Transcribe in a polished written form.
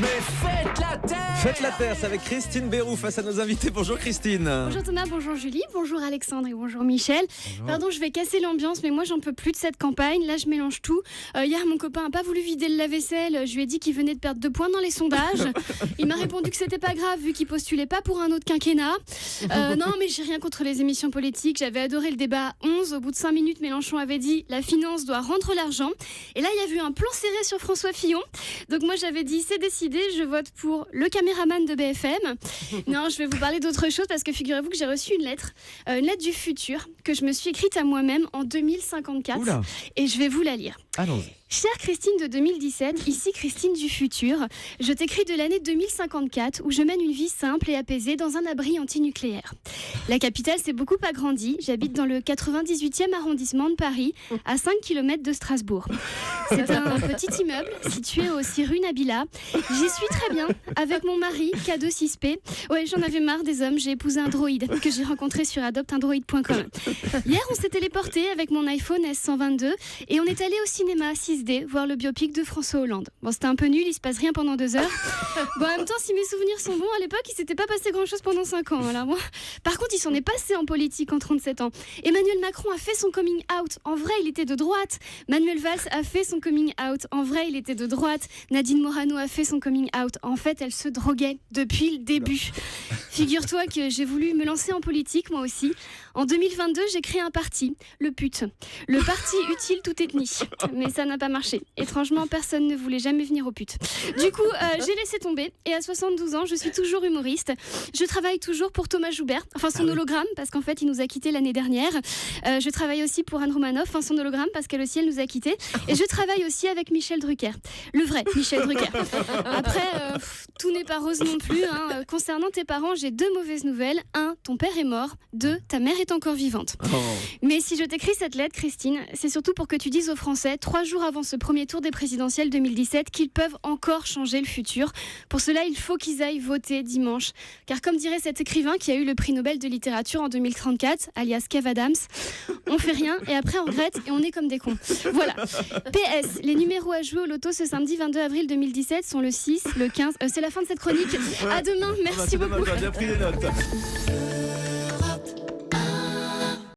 Mais faites la terre! Faites la terre, c'est avec Christine Béroux face à nos invités. Bonjour Christine. Bonjour Thomas, bonjour Julie, bonjour Alexandre et bonjour Michel. Bonjour. Pardon, je vais casser l'ambiance, mais moi j'en peux plus de cette campagne. Là, je mélange tout. Hier, mon copain n'a pas voulu vider le lave-vaisselle. Je lui ai dit qu'il venait de perdre 2 points dans les sondages. Il m'a répondu que c'était pas grave vu qu'il postulait pas pour un autre quinquennat. Non, mais j'ai rien contre les émissions politiques. J'avais adoré le débat 11. Au bout de 5 minutes, Mélenchon avait dit la finance doit rendre l'argent. Et là, il y a eu un plan serré sur François Fillon. Donc moi, j'avais dit c'est décidé, je vote pour le caméraman de BFM. Non, je vais vous parler d'autre chose parce que figurez-vous que j'ai reçu une lettre du futur que je me suis écrite à moi-même en 2054. Oula. Et je vais vous la lire. Allons-y. Chère Christine de 2017, ici Christine du futur, je t'écris de l'année 2054 où je mène une vie simple et apaisée dans un abri antinucléaire. La capitale s'est beaucoup agrandie, j'habite dans le 98e arrondissement de Paris, à 5 km de Strasbourg. C'est un petit immeuble situé aussi rue Nabila. J'y suis très bien, avec mon mari, K26P. Ouais, j'en avais marre des hommes, j'ai épousé un droïde que j'ai rencontré sur adopteundroid.com. Hier, on s'est téléporté avec mon iPhone S122 et on est allé au cinéma 6D voir le biopic de François Hollande. Bon, c'était un peu nul, il se passe rien pendant 2 heures. Bon, en même temps, si mes souvenirs sont bons, à l'époque, il s'était pas passé grand-chose pendant 5 ans. Alors, bon. Par contre, il s'en est passé en politique en 37 ans. Emmanuel Macron a fait son coming out. En vrai, il était de droite. Manuel Valls a fait son coming out. En vrai, il était de droite. Nadine Morano a fait son coming out. En fait, elle se droguait depuis le début. Figure-toi que j'ai voulu me lancer en politique, moi aussi. En 2022, j'ai créé un parti, le PUT. Le parti utile toute ethnie. Mais ça n'a pas marché. Étrangement, personne ne voulait jamais venir au PUT. Du coup, j'ai laissé tomber. Et à 72 ans, je suis toujours humoriste. Je travaille toujours pour Thomas Joubert, enfin son hologramme, parce qu'en fait, il nous a quittés l'année dernière. Je travaille aussi pour Anne Romanoff, enfin son hologramme, parce qu'elle aussi, elle nous a quittés. Et je travaille aussi avec Michel Drucker. Le vrai Michel Drucker. Après, tout n'est pas rose non plus. Hein. Concernant tes parents, j'ai 2 mauvaises nouvelles. 1, ton père est mort. 2, ta mère est encore vivante. Oh. Mais si je t'écris cette lettre, Christine, c'est surtout pour que tu dises aux Français, 3 jours avant ce premier tour des présidentielles 2017, qu'ils peuvent encore changer le futur. Pour cela, il faut qu'ils aillent voter dimanche. Car comme dirait cet écrivain qui a eu le prix Nobel de littérature en 2034, alias Kev Adams, on fait rien et après on regrette et on est comme des cons. Voilà. PS, les numéros à jouer au loto ce samedi 22 avril 2017 sont le 6, le 15. C'est la fin de cette chronique. À demain, merci beaucoup. J'ai bien pris les notes.